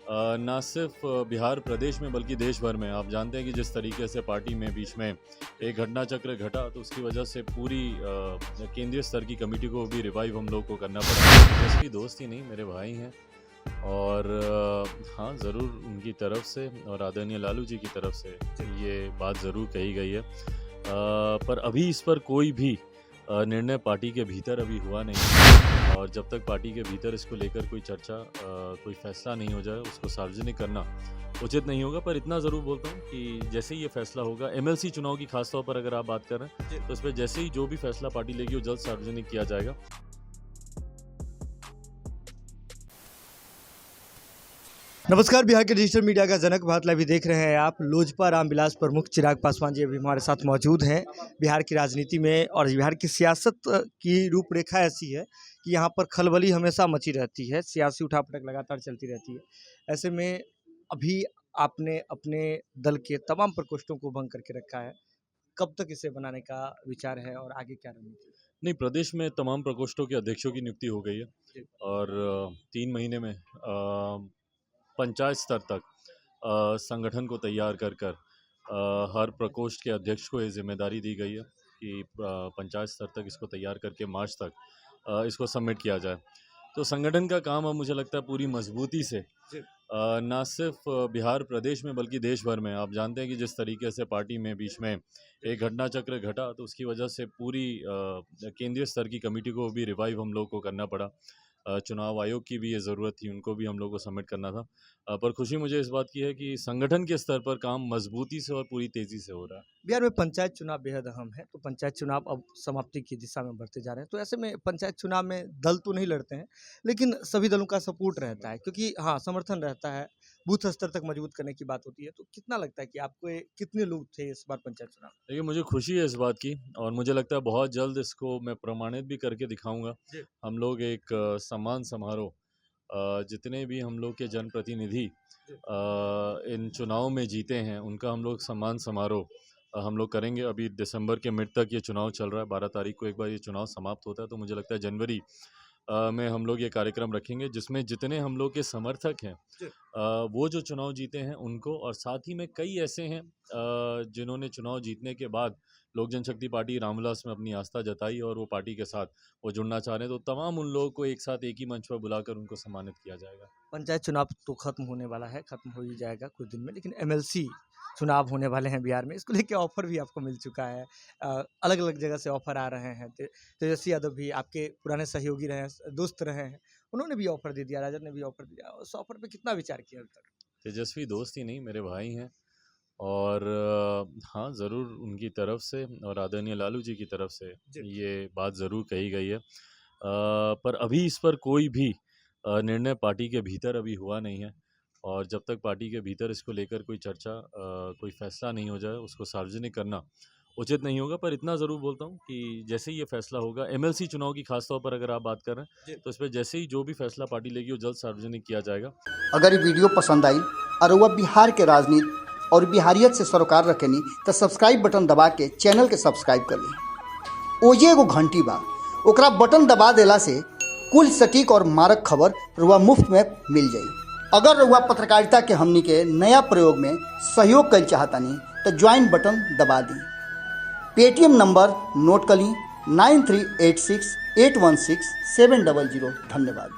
ना सिर्फ बिहार प्रदेश में बल्कि देश भर में आप जानते हैं कि जिस तरीके से पार्टी में बीच में एक घटना चक्र घटा तो उसकी वजह से पूरी केंद्रीय स्तर की कमेटी को भी रिवाइव हम लोग को करना पड़ा। जैसे दोस्त ही नहीं मेरे भाई हैं और हाँ ज़रूर उनकी तरफ से और आदरणीय लालू जी की तरफ से ये बात ज़रूर कही गई है, पर अभी इस पर कोई भी निर्णय पार्टी के भीतर अभी हुआ नहीं है और जब तक पार्टी के भीतर इसको लेकर कोई चर्चा कोई फैसला नहीं हो जाए उसको सार्वजनिक करना उचित नहीं होगा। पर इतना ज़रूर बोलता हूँ कि जैसे ही ये फैसला होगा एमएलसी चुनाव की खासतौर पर अगर आप बात कर रहे हैं तो इस पर जैसे ही जो भी फैसला पार्टी लेगी वो जल्द सार्वजनिक किया जाएगा। नमस्कार, बिहार के डिजिटल मीडिया का जनक भारत लाइव देख रहे हैं आप। लोजपा रामविलास प्रमुख चिराग पासवान जी अभी हमारे साथ मौजूद हैं। बिहार की राजनीति में और बिहार की सियासत की रूपरेखा ऐसी है कि यहाँ पर खलबली हमेशा मची रहती है, सियासी उठापटक लगातार चलती रहती है। ऐसे में अभी आपने अपने दल के तमाम प्रकोष्ठों को भंग करके रखा है, कब तक इसे बनाने का विचार है और आगे क्या रणनीति? नहीं, प्रदेश में तमाम प्रकोष्ठों के अध्यक्षों की नियुक्ति हो गई है और 3 महीने में पंचायत स्तर तक संगठन को तैयार कर हर प्रकोष्ठ के अध्यक्ष को ये जिम्मेदारी दी गई है कि पंचायत स्तर तक इसको तैयार करके मार्च तक इसको सबमिट किया जाए। तो संगठन का काम अब मुझे लगता है पूरी मजबूती से ना सिर्फ बिहार प्रदेश में बल्कि देश भर में आप जानते हैं कि जिस तरीके से पार्टी में बीच में एक घटना चक्र घटा तो उसकी वजह से पूरी केंद्रीय स्तर की कमेटी को भी रिवाइव हम लोग को करना पड़ा। चुनाव आयोग की भी ये ज़रूरत थी, उनको भी हम लोग को सबमिट करना था। पर खुशी मुझे इस बात की है कि संगठन के स्तर पर काम मजबूती से और पूरी तेज़ी से हो रहा है। बिहार में पंचायत चुनाव बेहद अहम है, तो पंचायत चुनाव अब समाप्ति की दिशा में बढ़ते जा रहे हैं। तो ऐसे में पंचायत चुनाव में दल तो नहीं लड़ते हैं, लेकिन सभी दलों का सपोर्ट रहता है क्योंकि हाँ, समर्थन रहता है, बूथ स्तर तक मजबूत करने की बात होती है। तो कितना लगता है कि आपको कितने लोग थे इस बार पंचायत चुनाव? देखिए, मुझे खुशी है इस बात की और मुझे लगता है बहुत जल्द इसको मैं प्रमाणित भी करके दिखाऊंगा। हम लोग एक सम्मान समारोह जितने भी हम लोग के जनप्रतिनिधि इन चुनाव में जीते हैं उनका हम लोग सम्मान समारोह हम लोग करेंगे। अभी दिसंबर के मिड तक ये चुनाव चल रहा है, 12 तारीख को एक बार ये चुनाव समाप्त होता है तो मुझे लगता है जनवरी में हम लोग ये कार्यक्रम रखेंगे जिसमें जितने हम लोग के समर्थक हैं वो जो चुनाव जीते हैं उनको, और साथ ही में कई ऐसे हैं जिन्होंने चुनाव जीतने के बाद लोक जनशक्ति पार्टी रामविलास में अपनी आस्था जताई और वो पार्टी के साथ वो जुड़ना चाह रहे हैं, तो तमाम उन लोगों को एक साथ एक ही मंच पर बुलाकर उनको सम्मानित किया जाएगा। पंचायत चुनाव तो खत्म होने वाला है, खत्म हो ही जाएगा कुछ दिन में, लेकिन एमएलसी चुनाव होने वाले हैं बिहार में। इसको लेके ऑफर भी आपको मिल चुका है, अलग अलग जगह से ऑफर आ रहे हैं। तेजस्वी यादव भी आपके पुराने सहयोगी रहे हैं, दोस्त रहे हैं, उन्होंने भी ऑफर दे दिया, राजद ने भी ऑफर दिया। उस ऑफर पे कितना विचार किया अभी तक? तेजस्वी दोस्त ही नहीं मेरे भाई हैं और हाँ ज़रूर उनकी तरफ से और आदरणीय लालू जी की तरफ से ये बात ज़रूर कही गई है, पर अभी इस पर कोई भी निर्णय पार्टी के भीतर अभी हुआ नहीं है और जब तक पार्टी के भीतर इसको लेकर कोई चर्चा कोई फैसला नहीं हो जाए उसको सार्वजनिक करना उचित नहीं होगा। पर इतना ज़रूर बोलता हूँ कि जैसे ही ये फैसला होगा एमएलसी चुनाव की खासतौर पर अगर आप बात कर रहे हैं तो इस पर जैसे ही जो भी फैसला पार्टी लेगी वो जल्द सार्वजनिक किया जाएगा। अगर ये वीडियो पसंद आई और वह बिहार के राजनीति और बिहारियत से सरोकार रखेनी तो सब्सक्राइब बटन दबा के चैनल के सब्सक्राइब कर ली। ओजे एगो घंटी बा, ओकरा बटन दबा देला से कुल सटीक और मारक खबर रुआ मुफ्त में मिल जाई। अगर रुआ पत्रकारिता के हमनी के नया प्रयोग में सहयोग कर चाहतानी तो ज्वाइन बटन दबा दी। पेटीएम नंबर नोट कर ली 9386816700। धन्यवाद।